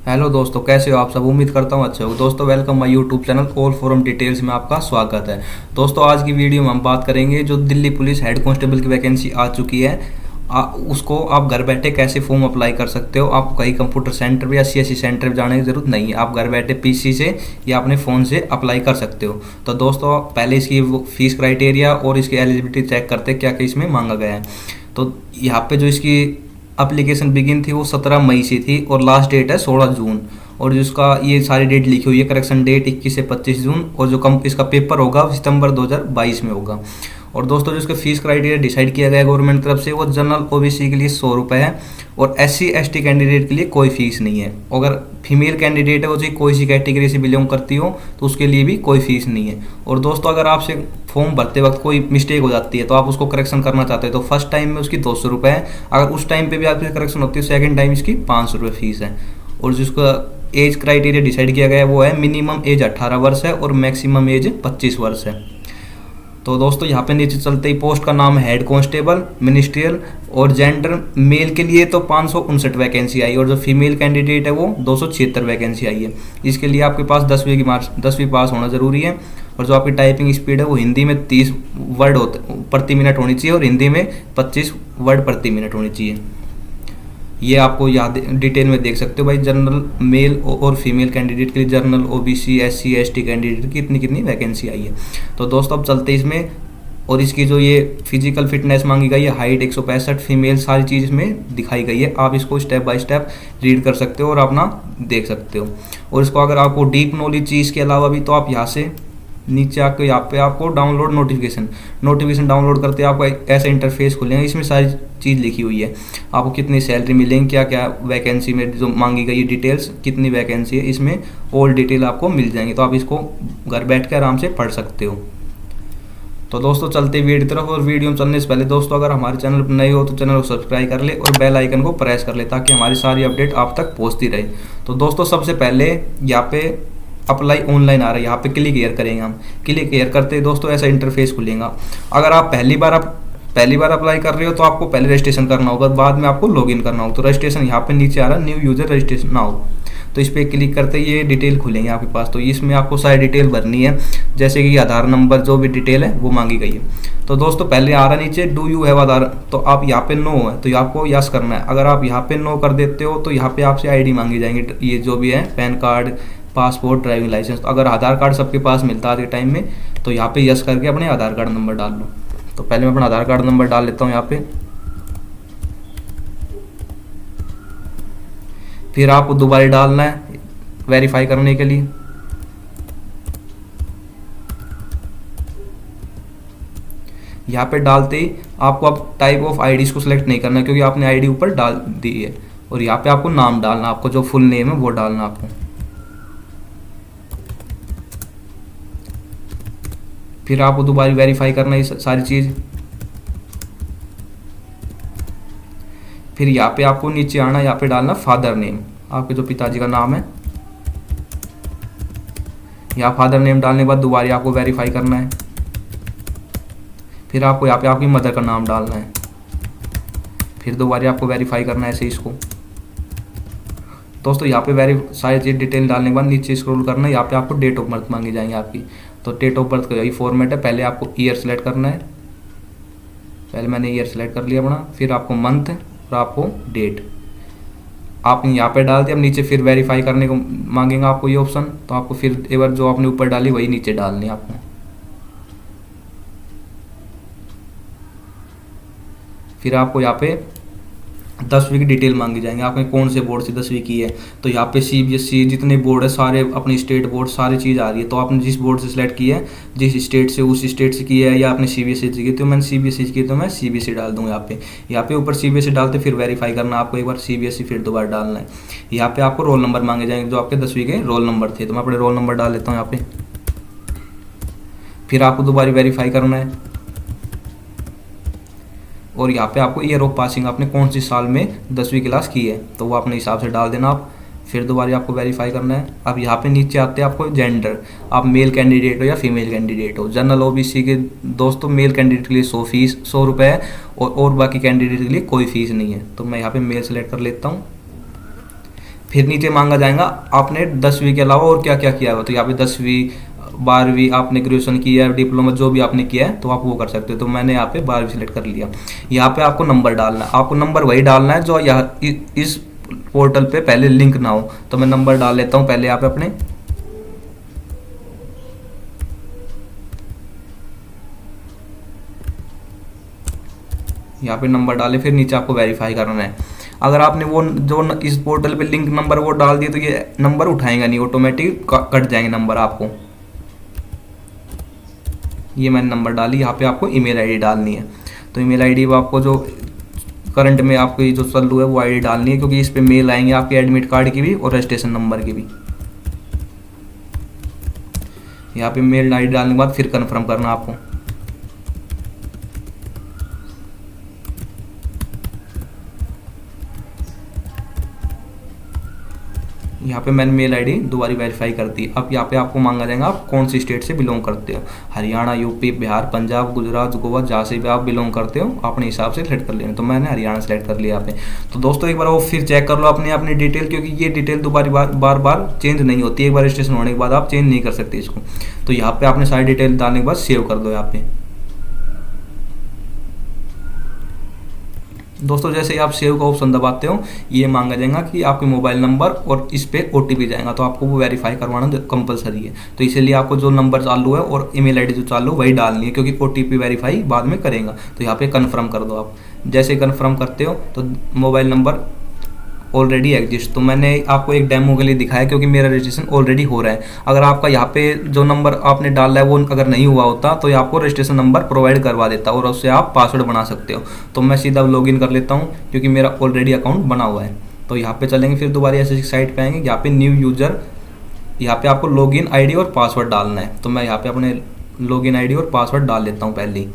Hello दोस्तों, कैसे हो आप सब। उम्मीद करता हूँ अच्छे हो। दोस्तों welcome my YouTube channel all forum details में आपका स्वागत है। दोस्तों आज की वीडियो में हम बात करेंगे जो दिल्ली पुलिस हेड कांस्टेबल की वैकेंसी आ चुकी है, उसको आप घर बैठे कैसे फॉर्म अप्लाई कर सकते हो। आपको कहीं कंप्यूटर सेंटर या सीएससी सेंटर में जाने की जरूरत नहीं है, आप घर बैठे पीसी से या अपने फ़ोन से अप्लाई कर सकते हो। तो दोस्तों पहले इसकी फीस क्राइटेरिया और इसकी एलिजिबिलिटी चेक करते क्या क्या इसमें मांगा गया है। तो यहाँ पे जो इसकी एप्लीकेशन बिगिन थी वो 17 मई से थी और लास्ट डेट है 16 जून। और जिसका ये सारी डेट लिखी हुई है, करेक्शन डेट 21 से 25 जून। और जो इसका पेपर होगा सितंबर 2022 में होगा। और दोस्तों जो इसका फीस क्राइटेरिया डिसाइड किया गया है गवर्नमेंट तरफ से, वो जनरल ओबीसी के लिए 100 रुपये है और एससी एसटी कैंडिडेट के लिए कोई फीस नहीं है। अगर फीमेल कैंडिडेट है वो चाहे कोई सी कैटेगरी से बिलोंग करती हो तो उसके लिए भी कोई फीस नहीं है। और दोस्तों अगर आपसे फॉर्म भरते वक्त कोई मिस्टेक हो जाती है तो आप उसको करेक्शन करना चाहते हैं तो फर्स्ट टाइम में उसकी 200 रुपये है। अगर उस टाइम पे भी आपकी करेक्शन होती है सेकंड टाइम इसकी 500 रुपये फीस है। और जिसका एज क्राइटेरिया डिसाइड किया गया है वो है मिनिमम एज 18 वर्ष है और मैक्सिमम एज 25 वर्ष है। तो दोस्तों यहाँ पे नीचे चलते ही पोस्ट का नाम है हेड कांस्टेबल मिनिस्ट्रियल। और जेंडर मेल के लिए तो 559 वैकेंसी आई और जो फीमेल कैंडिडेट है वो 276 वैकेंसी आई है। इसके लिए आपके पास 10वीं पास होना ज़रूरी है। और जो आपकी टाइपिंग स्पीड है वो हिंदी में 30 वर्ड प्रति मिनट होनी चाहिए और हिंदी में 25 वर्ड प्रति मिनट होनी चाहिए। ये आपको याद डिटेल में देख सकते हो भाई। जनरल मेल और फीमेल कैंडिडेट के लिए general OBC SC ST candidate की कितनी कितनी वैकेंसी आई है। तो दोस्तों अब चलते इसमें। और इसकी जो ये फिजिकल फिटनेस मांगी गई है, हाइट 165, फीमेल, सारी चीज़ इसमें दिखाई गई है। आप इसको स्टेप बाय स्टेप रीड कर सकते हो और अपना देख सकते हो। और इसको अगर आपको डीप नॉलेज चाहिए इसके अलावा भी तो आप यहाँ से नीचे आके यहाँ पे आपको डाउनलोड नोटिफिकेशन डाउनलोड करते आपको ऐसा इंटरफेस खुलेगा। इसमें सारी चीज़ लिखी हुई है, आपको कितनी सैलरी मिलेंगी, क्या क्या वैकेंसी में जो मांगी गई डिटेल्स, कितनी वैकेंसी है, इसमें ऑल डिटेल आपको मिल जाएंगी। तो आप इसको घर बैठ के आराम से पढ़ सकते हो। तो दोस्तों चलते वीडियो की तरफ। और वीडियो में चलने से पहले दोस्तों अगर हमारे चैनल पर नए हो तो चैनल को सब्सक्राइब कर ले और बेल आइकन को प्रेस कर ले ताकि हमारी सारी अपडेट आप तक पहुँचती रहे। तो दोस्तों सबसे पहले यहाँ पे अप्लाई ऑनलाइन आ रहा है, यहाँ पे क्लिक हियर करेंगे हम। क्लिक हियर करते दोस्तों ऐसा इंटरफेस खुलेगा। अगर आप पहली बार अप्लाई कर रहे हो तो आपको पहले रजिस्ट्रेशन करना होगा, बाद में आपको लॉगिन करना होगा। तो रजिस्ट्रेशन यहाँ पे नीचे आ रहा है, न्यू यूजर रजिस्ट्रेशन नाउ। तो इस पर क्लिक करते ही ये डिटेल खुलेंगे आपके पास। तो इसमें आपको सारी डिटेल भरनी है, जैसे कि आधार नंबर, जो भी डिटेल है वो मांगी गई है। तो दोस्तों पहले आ रहा नीचे डू यू हैव आधार, तो आप यहाँ पे नो है तो आपको यस करना है। अगर आप यहाँ पे नो कर देते हो तो यहाँ पे आपसे आईडी मांगी जाएंगे, ये जो भी है PAN card, passport, driving license. तो अगर आधार कार्ड सबके पास मिलता है आज के टाइम में तो यहाँ पे यस करके अपने आधार कार्ड नंबर डाल लो। तो पहले मैं अपना आधार कार्ड नंबर डाल लेता हूँ यहाँ पे। फिर आपको दोबारा डालना है वेरीफाई करने के लिए। यहाँ पे डालते ही आपको अब टाइप ऑफ आईडी को सिलेक्ट नहीं करना क्योंकि आपने आईडी ऊपर डाल दी है। और यहाँ पे आपको नाम डालना, आपको जो फुल नेम है वो डालना आपको। फिर आपको दोबारा वेरीफाई करना है सारी चीज़। फिर यहाँ पे आपको नीचे आना, यहाँ पे डालना फादर नेम, आपके जो पिताजी का नाम है। यहाँ फादर नेम डालने के बाद दोबारा आपको वेरीफाई करना है। फिर आपको यहाँ पे आपकी मदर का नाम डालना है। फिर दोबारा आपको वेरीफाई करना है ऐसे इसको। दोस्तों यहाँ पे सारी चीज़ डिटेल डालने के बाद नीचे स्क्रॉल करना है। यहाँ पे आपको डेट ऑफ बर्थ मांगी जाएंगे आपकी। तो डेट ऑफ बर्थ का यही फॉर्मेट है, पहले आपको ईयर सेलेक्ट करना है। पहले मैंने ईयर सेलेक्ट कर लिया अपना। फिर आपको मंथ और आपको डेट आपने यहाँ पे डाल दिया। अब नीचे फिर वेरीफाई करने को मांगेगा आपको ये ऑप्शन, तो आपको फिर एक बार जो आपने ऊपर डाली वही नीचे डालनी है आपको। फिर आपको यहाँ पे 10वीं की डिटेल मांगी जाएंगे, आपने कौन से बोर्ड से 10वीं की है। तो यहाँ पे सीबीएसई जितने बोर्ड है सारे, अपने स्टेट बोर्ड सारी चीज़ आ रही है। तो आपने जिस बोर्ड से सिलेक्ट की है, जिस स्टेट से उस स्टेट से की है, या आपने सीबीएसई से की, तो मैंने सीबीएसई की तो मैं सीबीएसई डाल दूँ यहाँ पे ऊपर सीबीएसई डालते फिर वेरीफाई करना आपको एक बार सीबीएसई, फिर दोबारा डालना है। यहाँ पे आपको रोल नंबर मांगे जाएंगे जो आपके 10वीं के रोल नंबर थे। तो मैं अपने रोल नंबर डाल लेता हूँ यहाँ पे। फिर आपको दोबारा वेरीफाई करना है और यहाँ पे आपको ईयर ऑफ पासिंग, आपने कौन सी साल में 10वीं क्लास की है तो वो अपने हिसाब से डाल देना आप। फिर दोबारा आपको वेरीफाई करना है। अब यहाँ पे नीचे आते हैं आपको जेंडर, आप मेल कैंडिडेट हो या फीमेल कैंडिडेट हो। जनरल ओबीसी के दोस्तों मेल कैंडिडेट के लिए 100 रुपये है और बाकी कैंडिडेट के लिए कोई फीस नहीं है। तो मैं यहाँ पे मेल सेलेक्ट कर लेता हूँ। फिर नीचे मांगा जाएगा आपने 10वीं के अलावा और क्या क्या किया हुआ, तो यहाँ पे 10वीं 12वीं आपने ग्रेजुएशन किया है, डिप्लोमा जो भी आपने किया है तो आप वो कर सकते हो। तो मैंने यहाँ पे 12वीं सेलेक्ट कर लिया। यहाँ पे आपको नंबर डालना है, आपको नंबर वही डालना है जो यहाँ इस पोर्टल पे पहले लिंक ना हो। तो मैं नंबर डाल लेता हूँ पहले यहाँ पे अपने, यहाँ पे नंबर डाले, फिर नीचे आपको वेरीफाई करना है। अगर आपने वो जो इस पोर्टल पे लिंक नंबर वो डाल दिए तो ये नंबर उठाएगा नहीं, ऑटोमेटिक कट जाएंगे नंबर आपको। ये मैंने नंबर डाली, यहाँ पे आपको ईमेल आईडी डालनी है। तो ईमेल आईडी आपको जो करंट में आपको जो चालू है वो आईडी डालनी है, क्योंकि इस पे मेल आएंगे आपके एडमिट कार्ड की भी और रजिस्ट्रेशन नंबर की भी। यहाँ पे मेल आईडी डालने के बाद फिर कन्फर्म करना आपको। यहाँ पे मैंने मेल आईडी दोबारा वेरीफाई कर दी। अब यहाँ पे आपको मांगा जाएगा आप कौन सी स्टेट से बिलोंग करते हो, हरियाणा, यूपी, बिहार, पंजाब, गुजरात, गोवा, जहाँ से भी आप बिलोंग करते हो अपने हिसाब से सेलेक्ट कर लेना। तो मैंने हरियाणा सेलेक्ट कर लिया यहाँ पे। तो दोस्तों एक बार वो फिर चेक कर लो अपनी अपनी डिटेल, क्योंकि ये डिटेल दोबारा बार बार चेंज नहीं होती, एक बार रजिस्ट्रेशन होने के बाद आप चेंज नहीं कर सकते इसको। तो यहाँ पे आपने सारी डिटेल डालने के बाद सेव कर दो। यहाँ पे दोस्तों जैसे ही आप सेव का ऑप्शन दबाते हो ये मांगा जाएगा कि आपके मोबाइल नंबर और इस पे ओटीपी जाएगा, तो आपको वो वेरीफाई करवाना कंपलसरी है। तो इसीलिए आपको जो नंबर चालू है और ईमेल आईडी जो चालू है वही डालनी है, क्योंकि ओटीपी वेरीफाई बाद में करेगा। तो यहाँ पे कन्फर्म कर दो आप। जैसे कन्फर्म करते हो तो मोबाइल नंबर ऑलरेडी एग्जिस्ट, तो मैंने आपको एक डेमो के लिए दिखाया क्योंकि मेरा रजिस्ट्रेशन ऑलरेडी हो रहा है। अगर आपका यहाँ पे जो नंबर आपने डाला है वो अगर नहीं हुआ होता तो ये आपको रजिस्ट्रेशन नंबर प्रोवाइड करवा देता और उससे आप पासवर्ड बना सकते हो। तो मैं सीधा लॉगिन कर लेता हूँ क्योंकि मेरा ऑलरेडी अकाउंट बना हुआ है। तो यहाँ पे चलेंगे, फिर दोबारा ऐसे साइट पे आएंगे, यहाँ पे न्यू यूजर, यहाँ पे आपको लॉगिन आईडी और पासवर्ड डालना है। तो मैं यहाँ पे अपने लॉगिन आईडी और पासवर्ड डाल लेता हूँ पहले ही।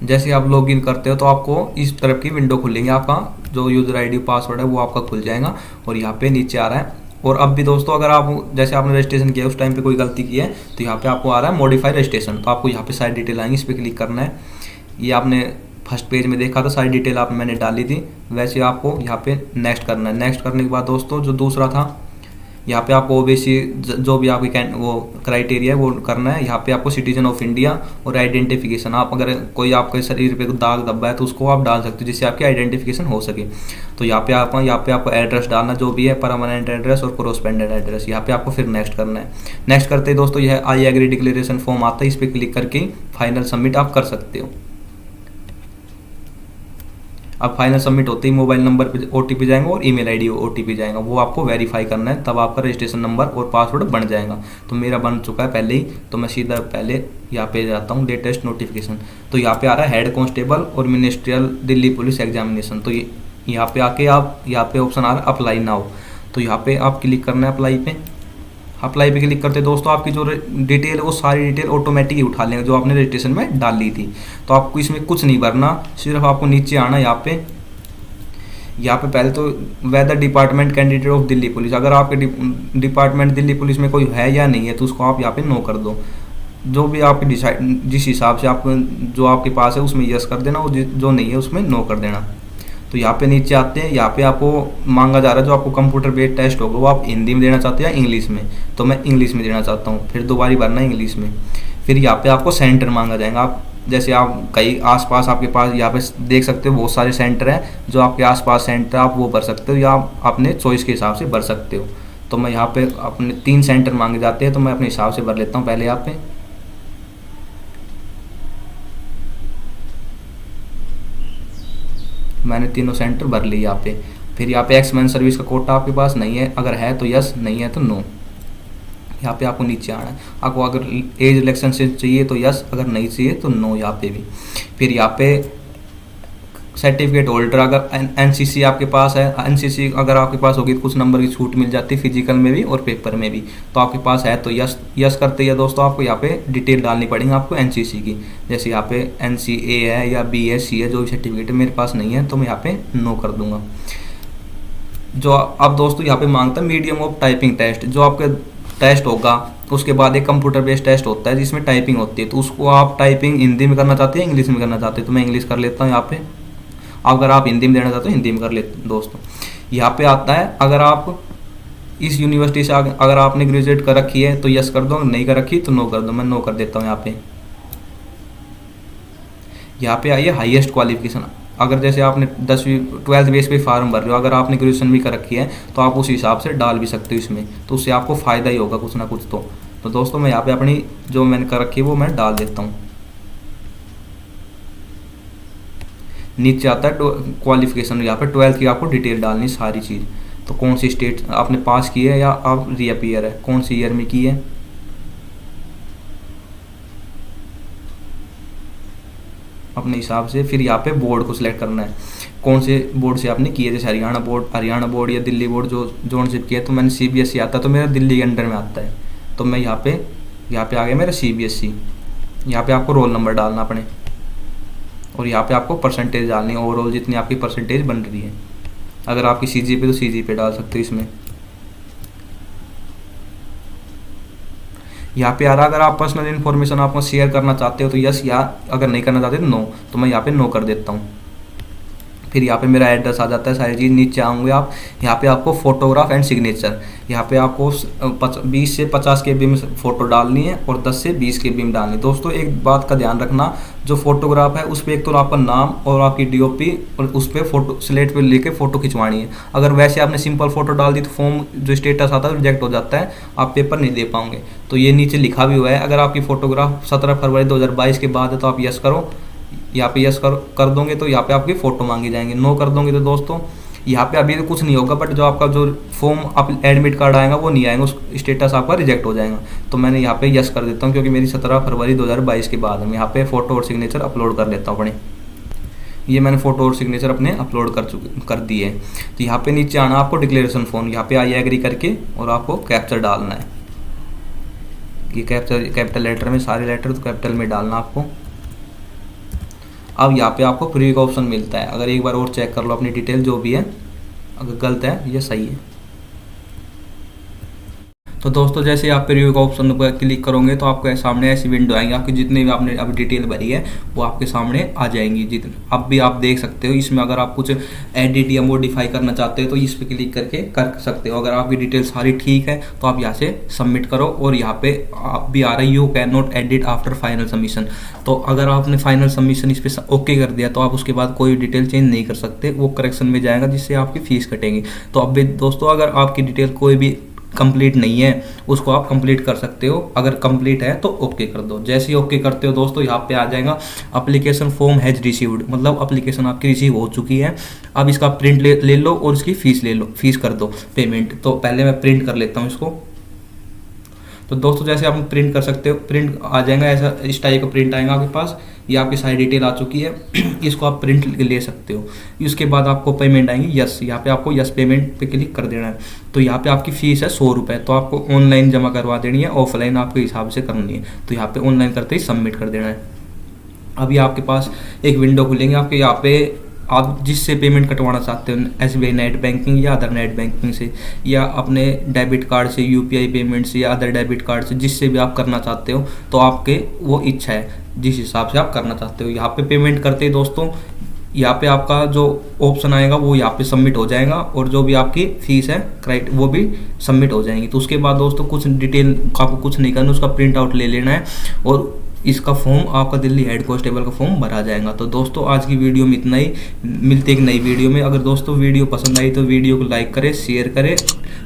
जैसे आप लॉगिन करते हो तो आपको इस तरफ की विंडो खुलेंगे, आपका जो यूज़र आईडी पासवर्ड है वो आपका खुल जाएगा और यहाँ पे नीचे आ रहा है। और अब भी दोस्तों अगर आप जैसे आपने रजिस्ट्रेशन किया उस टाइम पे कोई गलती की है तो यहाँ पे आपको आ रहा है मॉडिफाई रजिस्ट्रेशन। तो आपको यहाँ पे सारी डिटेल आएंगी, इस पर क्लिक करना है। ये आपने फर्स्ट पेज में देखा था, सारी डिटेल आप मैंने डाली थी, वैसे आपको यहाँ पे नेक्स्ट करना है। नेक्स्ट करने के बाद दोस्तों जो दूसरा था यहाँ पे आपको ओबीसी जो भी आपकी वो क्राइटेरिया है वो करना है। यहाँ पे आपको सिटीजन ऑफ इंडिया और आइडेंटिफिकेशन, आप अगर कोई आपके शरीर पे दाग धब्बा है तो उसको आप डाल सकते हो जिससे आपकी आइडेंटिफिकेशन हो सके। तो यहाँ पे आपको एड्रेस डालना जो भी है, परमानेंट एड्रेस और कोरोस्पेंडेंट एड्रेस। यहाँ पे आपको फिर नेक्स्ट करना है। नेक्स्ट करते ही दोस्तों यह आई एग्री डिक्लेरेशन फॉर्म आता है, इस पर क्लिक करके फाइनल सबमिट आप कर सकते हो। अब फाइनल सबमिट होते ही मोबाइल नंबर पे ओटीपी जाएगा और ईमेल आईडी ओटीपी जाएगा, वो आपको वेरीफाई करना है, तब आपका रजिस्ट्रेशन नंबर और पासवर्ड बन जाएगा। तो मेरा बन चुका है पहले ही, तो मैं सीधा पहले यहाँ पे जाता हूँ लेटेस्ट नोटिफिकेशन। तो यहाँ पे आ रहा है हेड कांस्टेबल और मिनिस्ट्रियल दिल्ली पुलिस एग्जामिनेशन। तो ये यहाँ पे आके आप यहाँ पे ऑप्शन आ रहा है अप्लाई नाउ, तो यहाँ पे आप क्लिक करना है अप्लाई पे। अप्लाई पे क्लिक करते दोस्तों आपकी जो डिटेल वो सारी डिटेल ऑटोमेटिक ही उठा लेंगे जो आपने रजिस्ट्रेशन में डाली थी। तो आपको इसमें कुछ नहीं भरना, सिर्फ आपको नीचे आना। यहाँ पे पहले तो whether department candidate of Delhi police, अगर आपके डिपार्टमेंट दिल्ली पुलिस में कोई है या नहीं है तो उसको आप यहाँ पे नो कर दो। जो भी आपके डिसाइड जिस हिसाब से आपको जो आपके पास है उसमें यस कर देना और जो नहीं है उसमें नो कर देना। तो यहाँ पे नीचे आते हैं, यहाँ पे आपको मांगा जा रहा है जो आपको कंप्यूटर बेस्ड टेस्ट होगा वो आप हिंदी में देना चाहते हैं या इंग्लिश में, तो मैं इंग्लिश में देना चाहता हूँ। फिर दोबारा भरना है इंग्लिश में। फिर यहाँ पे आपको सेंटर मांगा जाएगा। आप जैसे आप कहीं आसपास आपके पास यहाँ पे देख सकते हो बहुत सारे सेंटर हैं, जो आपके आसपास सेंटर आप वो भर सकते हो या आप अपने चॉइस के हिसाब से भर सकते हो। तो मैं यहाँ पे अपने 3 सेंटर मांगे जाते हैं तो मैं अपने हिसाब से भर लेता हूँ पहले यहाँ पे। मैंने तीनों सेंटर भर लिए यहाँ पे। फिर यहाँ पे एक्स मैन सर्विस का कोटा आपके पास नहीं है, अगर है तो यस, नहीं है तो नो। यहाँ पे आपको नीचे आना है। आपको अगर एज इलेक्शन से चाहिए तो यस, अगर नहीं चाहिए तो नो यहाँ पे भी। फिर यहाँ पे सर्टिफिकेट होल्डर, अगर एनसीसी आपके पास है, एनसीसी अगर आपके पास होगी तो कुछ नंबर की छूट मिल जाती है फिजिकल में भी और पेपर में भी। तो आपके पास है तो यस यस करते ही दोस्तों आपको यहाँ पे डिटेल डालनी पड़ेगी आपको एनसीसी की। जैसे यहाँ पे एनसीए है या बीएससी है, जो भी सर्टिफिकेट मेरे पास नहीं है तो मैं यहाँ पे नो कर दूंगा। जो अब दोस्तों यहाँ पे मांगता है मीडियम ऑफ टाइपिंग टेस्ट, जो आपके टेस्ट होगा उसके बाद एक कंप्यूटर बेस्ड टेस्ट होता है जिसमें टाइपिंग होती है, तो उसको आप टाइपिंग हिंदी में करना चाहते हैं इंग्लिश में करना चाहते हैं, तो मैं इंग्लिश कर लेता हूँ यहाँ पे। अगर आप हिंदी में देना चाहते हो हिंदी में कर लेते दोस्तों। यहाँ पे आता है अगर आप इस यूनिवर्सिटी से अगर आपने ग्रेजुएट कर रखी है तो यस कर दो, नहीं कर रखी तो नो कर दो। मैं नो कर देता हूँ। यहाँ पे आइए हाईएस्ट क्वालिफिकेशन। अगर जैसे आपने 10वीं 12th बेस पे फार्म भर रहे हो, अगर आपने ग्रेजुएशन भी कर रखी है तो आप उस हिसाब से डाल भी सकते हो इसमें, तो उससे आपको फ़ायदा ही होगा कुछ ना कुछ। तो दोस्तों मैं यहाँ पे अपनी जो मैंने कर रखी है वो मैं डाल देता हूँ। नीचे आता है क्वालिफिकेशन, यहाँ पे 12th की आपको डिटेल डालनी सारी चीज़। तो कौन सी स्टेट आपने पास की है या आप रीअपीयर है, कौन सी ईयर में की है, अपने हिसाब से। फिर यहाँ पे बोर्ड को सिलेक्ट करना है, कौन से बोर्ड से आपने की है। जैसे हरियाणा बोर्ड या दिल्ली बोर्ड जो जोनशिप की है, तो मैंने CBSE आता है तो मेरा दिल्ली के अंडर में आता है, तो मैं यहाँ पे आ गया मेरा CBSE। यहाँ पे आपको रोल नंबर डालना अपने, और यहाँ पे आपको परसेंटेज डालनी है, ओवरऑल जितनी आपकी परसेंटेज बन रही है। अगर आपकी CGPA तो CGPA डाल सकते हो इसमें। यहाँ पे आ रहा अगर आप पर्सनल इन्फॉर्मेशन आपको शेयर करना चाहते हो तो यस, या अगर नहीं करना चाहते तो नो। तो मैं यहाँ पे नो कर देता हूँ। फिर यहाँ पे मेरा एड्रेस आ जाता है, सारी चीज़। नीचे आऊँगे आप, यहाँ पे आपको फोटोग्राफ एंड सिग्नेचर, यहाँ पे आपको 20 से 50 KB में फ़ोटो डालनी है और 10 से 20 KB में डालनी है। दोस्तों एक बात का ध्यान रखना, जो फोटोग्राफ है उस पर एक तो आपका नाम और आपकी DOP और उस पर फोटो स्लेट पे लेके फ़ोटो खिंचवानी है। अगर वैसे आपने सिंपल फ़ोटो डाल दी तो फॉर्म जो स्टेटस आता है रिजेक्ट हो जाता है, आप पेपर नहीं दे पाओगे। तो ये नीचे लिखा भी हुआ है, अगर आपकी फ़ोटोग्राफ 17 फरवरी 2022 के बाद है तो आप यस करो। यहाँ पे यस कर दोगे तो यहाँ पे आपकी फ़ोटो मांगी जाएंगे। नो कर दोगे तो दोस्तों यहाँ पे अभी तो कुछ नहीं होगा, बट जो आपका जो फॉर्म आप एडमिट कार्ड आएगा वो नहीं आएगा, उस स्टेटस आपका रिजेक्ट हो जाएगा। तो मैंने यहाँ पे यस कर देता हूँ, क्योंकि मेरी 17 फरवरी 2022 के बाद है। मैं यहाँ पे फ़ोटो और सिग्नेचर अपलोड कर लेता हूँ अपने। ये मैंने फ़ोटो और सिग्नेचर अपने अपलोड कर दिए। तो यहाँ पे नीचे आना आपको डिक्लेरेशन फॉर्म, यहाँ पे आई एग्री करके और आपको कैप्चर डालना है। ये कैपिटल लेटर में, सारे लेटर तो कैपिटल में डालना आपको। अब यहाँ पे आपको प्रीव्यू का ऑप्शन मिलता है, अगर एक बार और चेक कर लो अपनी डिटेल जो भी है, अगर गलत है ये सही है। तो दोस्तों जैसे आप प्रीव्यू का ऑप्शन पर क्लिक करोगे तो आपके सामने ऐसी विंडो आएंगी, आपकी जितने भी आपने अब डिटेल भरी है वो आपके सामने आ जाएंगी। जितने अब भी आप देख सकते हो इसमें, अगर आप कुछ एडिट या मॉडिफाई करना चाहते हो तो इस पर क्लिक करके कर सकते हो। अगर आपकी डिटेल सारी ठीक है तो आप यहाँ से सबमिट करो, और यहाँ पे आप भी आ रहा है you can not edit after final submission. तो अगर आपने फाइनल सबमिशन इस पर ओके कर दिया तो आप उसके बाद कोई डिटेल चेंज नहीं कर सकते, वो करेक्शन में जाएगा जिससे आपकी फीस कटेंगी। तो अब भी दोस्तों अगर आपकी डिटेल कोई भी कंप्लीट नहीं है उसको आप कंप्लीट कर सकते हो, अगर कंप्लीट है तो ओके कर दो। जैसे ही ओके करते हो दोस्तों यहाँ पे आ जाएगा एप्लीकेशन फॉर्म हैज रिसीव्ड, मतलब एप्लीकेशन आपकी रिसीव हो चुकी है। अब इसका प्रिंट ले लो और इसकी फीस ले लो, फीस कर दो पेमेंट। तो पहले मैं प्रिंट कर लेता हूँ इसको। तो दोस्तों जैसे आप प्रिंट कर सकते हो, प्रिंट आ जाएगा ऐसा, इस टाइप का प्रिंट आएगा आपके पास। ये आपकी सारी डिटेल आ चुकी है, इसको आप प्रिंट ले सकते हो। उसके बाद आपको पेमेंट आएंगी यस, यहाँ पे आपको यस पेमेंट पे क्लिक कर देना है। तो यहाँ पे आपकी फीस है 100 रुपये, तो आपको ऑनलाइन जमा करवा देनी है, ऑफलाइन आपके हिसाब से करनी है। तो यहाँ पे ऑनलाइन करते ही सबमिट कर देना है। अभी आपके पास एक विंडो खुलेंगे आपके, यहाँ पे आप जिससे पेमेंट कटवाना चाहते हो, SBI नेट बैंकिंग या अदर नेट बैंकिंग से, या अपने डेबिट कार्ड से, UPI पेमेंट से या अदर डेबिट कार्ड से, जिससे भी आप करना चाहते हो, तो आपके वो इच्छा है जिस हिसाब से आप करना चाहते हो। यहाँ पे पेमेंट करते ही दोस्तों यहाँ पे आपका जो ऑप्शन आएगा वो यहाँ पे सबमिट हो जाएगा, और जो भी आपकी फीस है करेक्ट वो भी सबमिट हो जाएंगी। तो उसके बाद दोस्तों कुछ डिटेल आपको कुछ नहीं करना, उसका प्रिंट आउट ले लेना है और इसका फॉर्म आपका दिल्ली हेड कांस्टेबल का फॉर्म भरा जाएगा। तो दोस्तों आज की वीडियो में इतना ही, मिलते एक नई वीडियो में। अगर दोस्तों वीडियो पसंद आई तो वीडियो को लाइक करें, शेयर करें,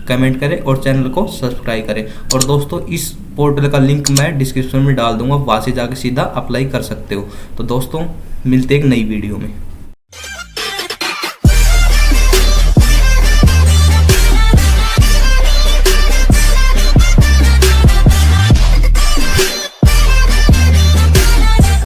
कमेंट करें और चैनल को सब्सक्राइब करें। और दोस्तों इस पोर्टल का लिंक मैं डिस्क्रिप्शन में डाल दूंगा, वहाँ से जाकर सीधा अप्लाई कर सकते हो। तो दोस्तों मिलते एक नई वीडियो में।